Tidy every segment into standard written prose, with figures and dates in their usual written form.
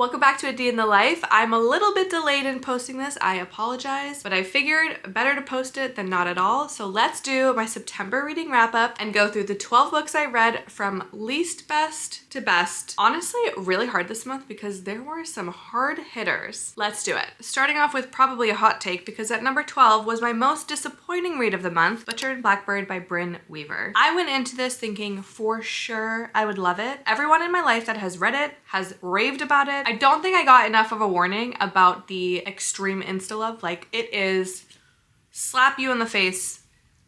Welcome back to A Day in the Life. I'm a little bit delayed in posting this, I apologize, but I figured better to post it than not at all. So let's do my September reading wrap up and go through the 12 books I read from least best to best. Honestly, really hard this month because there were some hard hitters. Let's do it. Starting off with probably a hot take because at number 12 was my most disappointing read of the month, Butcher and Blackbird by Brynne Weaver. I went into this thinking for sure I would love it. Everyone in my life that has read it has raved about it. I don't think I got enough of a warning about the extreme insta love. Like, it is slap you in the face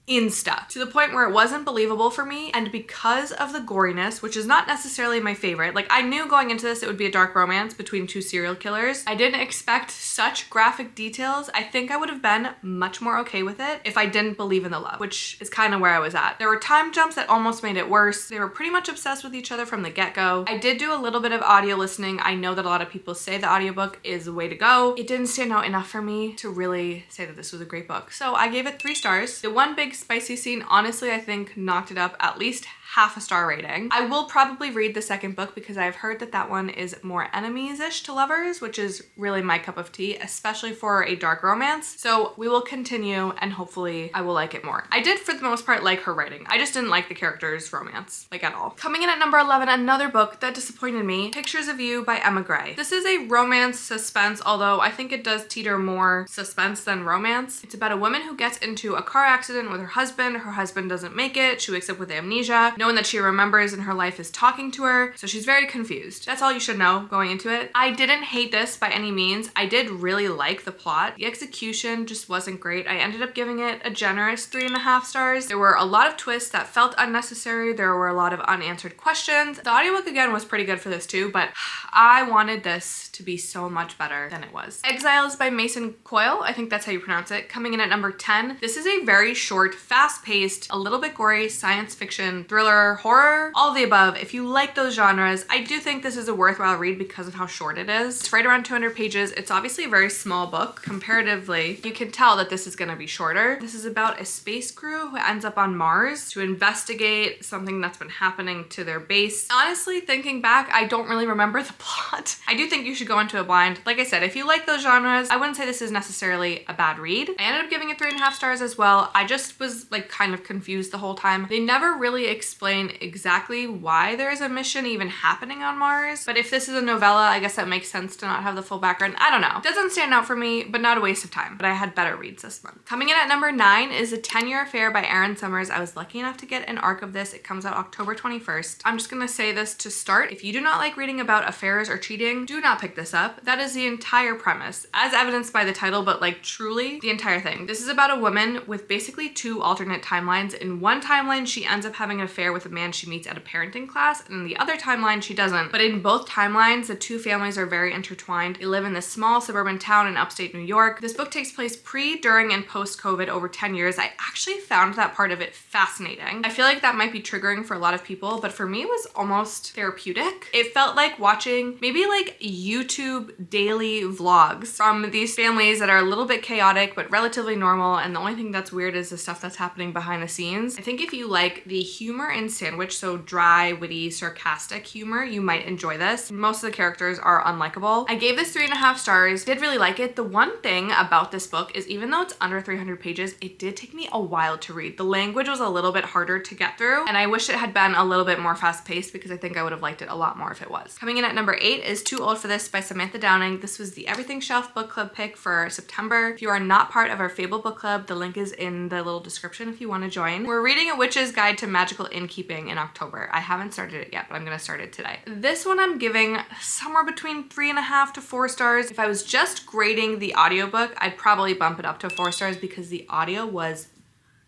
insta, to the point where it wasn't believable for me. And because of the goriness, which is not necessarily my favorite, like I knew going into this it would be a dark romance between two serial killers. I didn't expect such graphic details. I think I would have been much more okay with it if I didn't believe in the love, which is kind of where I was at. There were time jumps that almost made it worse. They were pretty much obsessed with each other from the get-go. I did do a little bit of audio listening. I know that a lot of people say the audiobook is the way to go. It didn't stand out enough for me to really say that this was a great book. So I gave it 3 stars. The one big spicy scene, honestly, I think knocked it up at least half a star rating. I will probably read the second book because I've heard that that one is more enemies-ish to lovers, which is really my cup of tea, especially for a dark romance. So we will continue and hopefully I will like it more. I did for the most part like her writing. I just didn't like the characters' romance, like at all. Coming in at number 11, another book that disappointed me, Pictures of You by Emma Gray. This is a romance suspense, although I think it does teeter more suspense than romance. It's about a woman who gets into a car accident with her husband. Her husband doesn't make it. She wakes up with amnesia. No one that she remembers in her life is talking to her, so she's very confused. That's all you should know going into it. I didn't hate this by any means. I did really like the plot. The execution just wasn't great. I ended up giving it a generous 3.5 stars. There were a lot of twists that felt unnecessary. There were a lot of unanswered questions. The audiobook again was pretty good for this too, but I wanted this to be so much better than it was. Exiles by Coile, I think that's how you pronounce it, coming in at number 10. This is a very short, fast-paced, a little bit gory science fiction, thriller, horror, all of the above. If you like those genres, I do think this is a worthwhile read because of how short it is. It's right around 200 pages. It's obviously a very small book. Comparatively, you can tell that this is gonna be shorter. This is about a space crew who ends up on Mars to investigate something that's been happening to their base. Honestly, thinking back, I don't really remember the plot. I do think you should go into it blind. Like I said, if you like those genres, I wouldn't say this is necessarily a bad read. I ended up giving it 3.5 stars as well. I just was like kind of confused the whole time. They never really explain exactly why there is a mission even happening on Mars, but if this is a novella, I guess that makes sense to not have the full background. I don't know. It doesn't stand out for me, but not a waste of time. But I had better reads this month. Coming in at number 9 is A 10-Year Affair by Erin. I was lucky enough to get an arc of this. It comes out October 21st. I'm just gonna say this to start. If you do not like reading about affairs or cheating, do not pick this up. That is the entire premise, as evidenced by the title, but like truly the entire thing. This is about a woman with basically 2 alternate timelines. In one timeline, she ends up having an affair with a man she meets at a parenting class, and in the other timeline, she doesn't. But in both timelines, the 2 families are very intertwined. They live in this small suburban town in upstate New York. This book takes place pre, during, and post-COVID over 10 years. I actually found that part of it fascinating. I feel like that might be triggering for a lot of people, but for me, it was almost therapeutic. It felt like watching maybe like YouTube daily vlogs from these families that are a little bit chaotic, but relatively normal. And the only thing that's weird is the stuff that's happening behind the scenes. I think if you like the humor in sandwich, so dry, witty, sarcastic humor, you might enjoy this. Most of the characters are unlikable. I gave this 3.5 stars. Did really like it. The one thing about this book is even though it's under 300 pages, it did take me a while to read. The language was a little bit harder to get through, and I wish it had been a little bit more fast-paced because I think I would have liked it a lot more if it was. Coming in at number 8 is Too Old for This by Samantha Downing. This was the Everything Shelf book club pick for September. If you are not part of our Fable book club, the link is in the little description if you want to join. We're reading A Witch's Guide to Magical Innkeeping in October. I haven't started it yet, but I'm gonna start it today. This one I'm giving somewhere between 3.5 to 4 stars. If I was just grading the audiobook, I'd probably bump it up to 4 stars because the audio was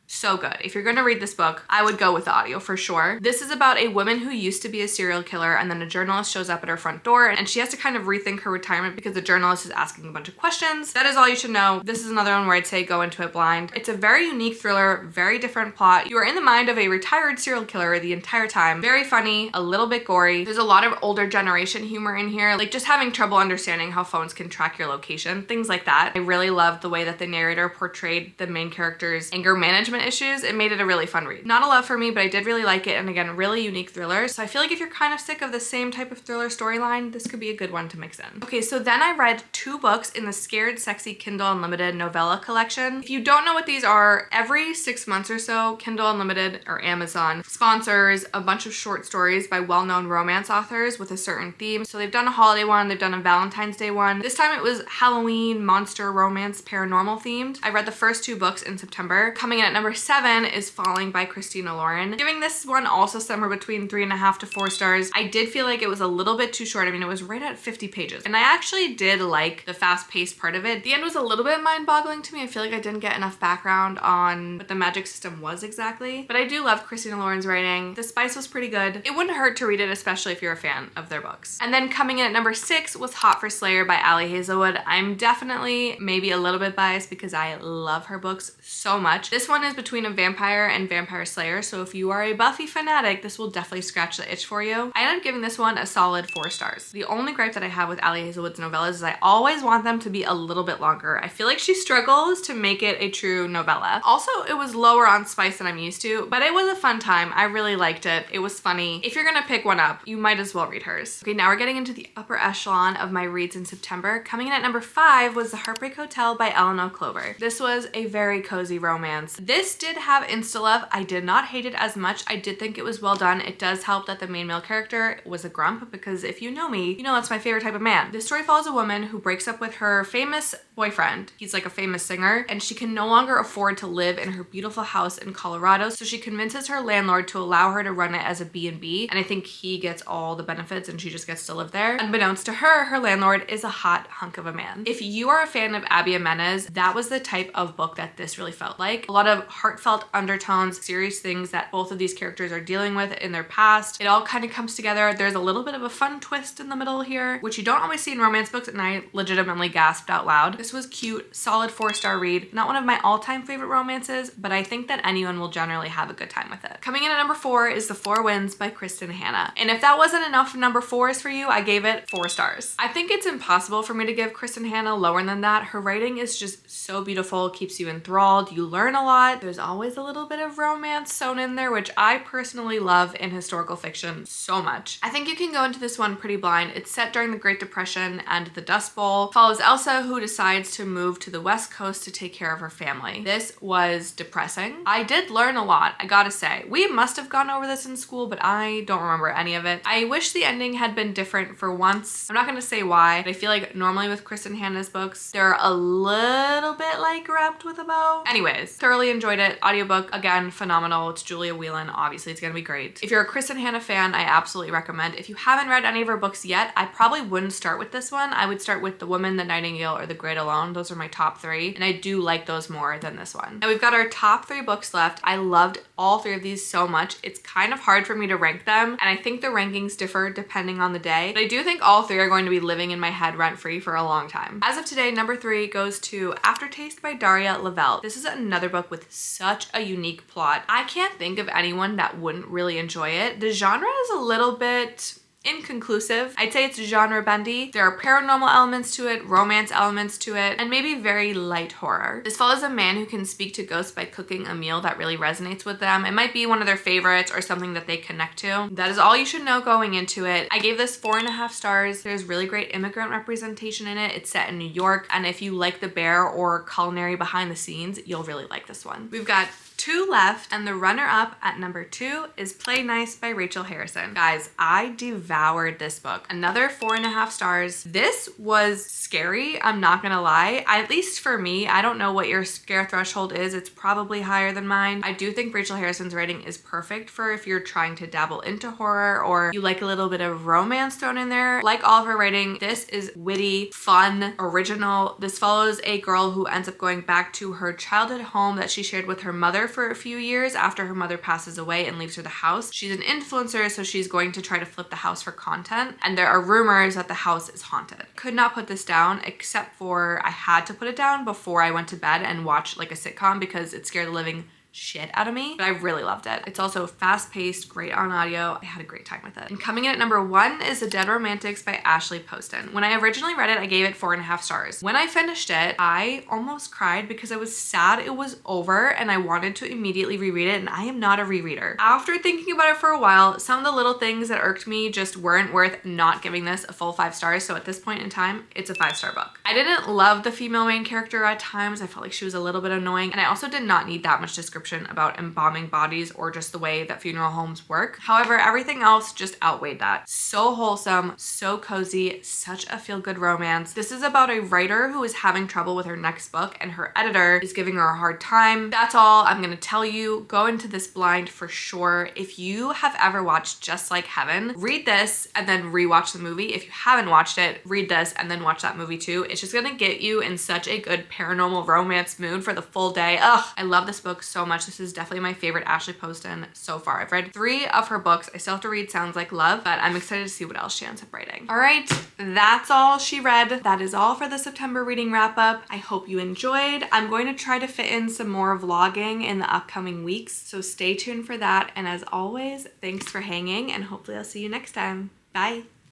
so good. If you're gonna read this book, I would go with the audio for sure. This is about a woman who used to be a serial killer, and then a journalist shows up at her front door and she has to kind of rethink her retirement because the journalist is asking a bunch of questions. That is all you should know. This is another one where I'd say go into it blind. It's a very unique thriller, very different plot. You are in the mind of a retired serial killer the entire time. Very funny, a little bit gory. There's a lot of older generation humor in here, like just having trouble understanding how phones can track your location, things like that. I really loved the way that the narrator portrayed the main character's anger management management issues, it made it a really fun read. Not a love for me, but I did really like it, and again, really unique thriller. So I feel like if you're kind of sick of the same type of thriller storyline, this could be a good one to mix in. Okay, so then I read 2 books in the Scared Sexy Kindle Unlimited novella collection. If you don't know what these are, every 6 months or so, Kindle Unlimited or Amazon sponsors a bunch of short stories by well-known romance authors with a certain theme. So they've done a holiday one, they've done a Valentine's Day one. This time it was Halloween, monster, romance, paranormal themed. I read the first 2 books in September. Coming in at number 7 is Falling by Christina Lauren. Giving this one also somewhere between 3.5 to 4 stars. I did feel like it was a little bit too short. I mean, it was right at 50 pages. And I actually did like the fast-paced part of it. The end was a little bit mind-boggling to me. I feel like I didn't get enough background on what the magic system was exactly. But I do love Christina Lauren's writing. The spice was pretty good. It wouldn't hurt to read it, especially if you're a fan of their books. And then coming in at number 6 was Hot for Slayer by Ali Hazelwood. I'm definitely maybe a little bit biased because I love her books so much. This one is between a vampire and vampire slayer, so if you are a Buffy fanatic, this will definitely scratch the itch for you. I ended up giving this one a solid 4 stars. The only gripe that I have with Ali Hazelwood's novellas is I always want them to be a little bit longer. I feel like she struggles to make it a true novella. Also, it was lower on spice than I'm used to, but it was a fun time. I really liked it. It was funny. If you're gonna pick one up, you might as well read hers. Okay, now we're getting into the upper echelon of my reads in September. Coming in at number 5 was The Heartbreak Hotel by Eleanor Clover. This was a very cozy romance. This did have insta-love. I did not hate it as much. I did think it was well done. It does help that the main male character was a grump, because if you know me, you know that's my favorite type of man. This story follows a woman who breaks up with her famous boyfriend. He's like a famous singer, and she can no longer afford to live in her beautiful house in Colorado, so she convinces her landlord to allow her to run it as a B&B, and I think he gets all the benefits and she just gets to live there. Unbeknownst to her, her landlord is a hot hunk of a man. If you are a fan of Abby Jimenez, that was the type of book that this really felt like. A lot of heartfelt undertones, serious things that both of these characters are dealing with in their past. It all kind of comes together. There's a little bit of a fun twist in the middle here, which you don't always see in romance books, and I legitimately gasped out loud. This was cute, solid 4-star read. Not one of my all-time favorite romances, but I think that anyone will generally have a good time with it. Coming in at number 4 is The Four Winds by Kristin Hannah. And if that wasn't enough number 4s for you, I gave it 4 stars. I think it's impossible for me to give Kristin Hannah lower than that. Her writing is just so beautiful, keeps you enthralled, you learn a lot. There's always a little bit of romance sewn in there, which I personally love in historical fiction so much. I think you can go into this one pretty blind. It's set during the Great Depression and the Dust Bowl. Follows Elsa, who decides to move to the West Coast to take care of her family. This was depressing. I did learn a lot, I gotta say. We must have gone over this in school, but I don't remember any of it. I wish the ending had been different for once. I'm not gonna say why, but I feel like normally with Kristin Hannah's books, they're a little bit like wrapped with a bow. Anyways, thoroughly enjoyed it. Audiobook, again, phenomenal. It's Julia Whelan. Obviously, it's gonna be great. If you're a Kristin Hannah fan, I absolutely recommend. If you haven't read any of her books yet, I probably wouldn't start with this one. I would start with The Woman, The Nightingale, or The Great Alone. Those are my top 3, and I do like those more than this one. Now we've got our top 3 books left. I loved all 3 of these so much. It's kind of hard for me to rank them, and I think the rankings differ depending on the day, but I do think all 3 are going to be living in my head rent-free for a long time. As of today, number 3 goes to Aftertaste by Daria Lavelle. This is another book with such a unique plot. I can't think of anyone that wouldn't really enjoy it. The genre is a little bit inconclusive. I'd say it's genre bendy. There are paranormal elements to it, romance elements to it, and maybe very light horror. This follows a man who can speak to ghosts by cooking a meal that really resonates with them. It might be one of their favorites or something that they connect to. That is all you should know going into it. I gave this 4.5 stars. There's really great immigrant representation in it. It's set in New York, and if you like the bear or culinary behind the scenes, you'll really like this one. We've got 2 left, and the runner-up at number 2 is Play Nice by Rachel Harrison. Guys, I devoured this book. Another 4.5 stars. This was scary, I'm not gonna lie. At least for me, I don't know what your scare threshold is. It's probably higher than mine. I do think Rachel Harrison's writing is perfect for if you're trying to dabble into horror or you like a little bit of romance thrown in there. Like all of her writing, this is witty, fun, original. This follows a girl who ends up going back to her childhood home that she shared with her mother for a few years after her mother passes away and leaves her the house. She's an influencer, so she's going to try to flip the house for content, and there are rumors that the house is haunted. Could not put this down, except for I had to put it down before I went to bed and watch like a sitcom because it scared the living shit out of me, but I really loved it. It's also fast-paced, great on audio. I had a great time with it. And coming in at number 1 is The Dead Romantics by Ashley Poston. When I originally read it, I gave it 4.5 stars. When I finished it, I almost cried because I was sad it was over and I wanted to immediately reread it, and I am not a rereader. After thinking about it for a while, some of the little things that irked me just weren't worth not giving this a full 5 stars, so at this point in time, it's a 5-star book. I didn't love the female main character at times. I felt like she was a little bit annoying, and I also did not need that much description about embalming bodies or just the way that funeral homes work. However, everything else just outweighed that. So wholesome, so cozy, such a feel-good romance. This is about a writer who is having trouble with her next book and her editor is giving her a hard time. That's all I'm gonna tell you. Go into this blind for sure. If you have ever watched Just Like Heaven, read this and then rewatch the movie. If you haven't watched it, read this and then watch that movie too. It's just gonna get you in such a good paranormal romance mood for the full day. Ugh, I love this book so much. This is definitely my favorite Ashley Poston so far. I've read 3 of her books. I still have to read Sounds Like Love, but I'm excited to see what else she ends up writing. All right, that's all she read. That is all for the September reading wrap up. I hope you enjoyed. I'm going to try to fit in some more vlogging in the upcoming weeks, so stay tuned for that. And as always, thanks for hanging, and hopefully I'll see you next time. Bye.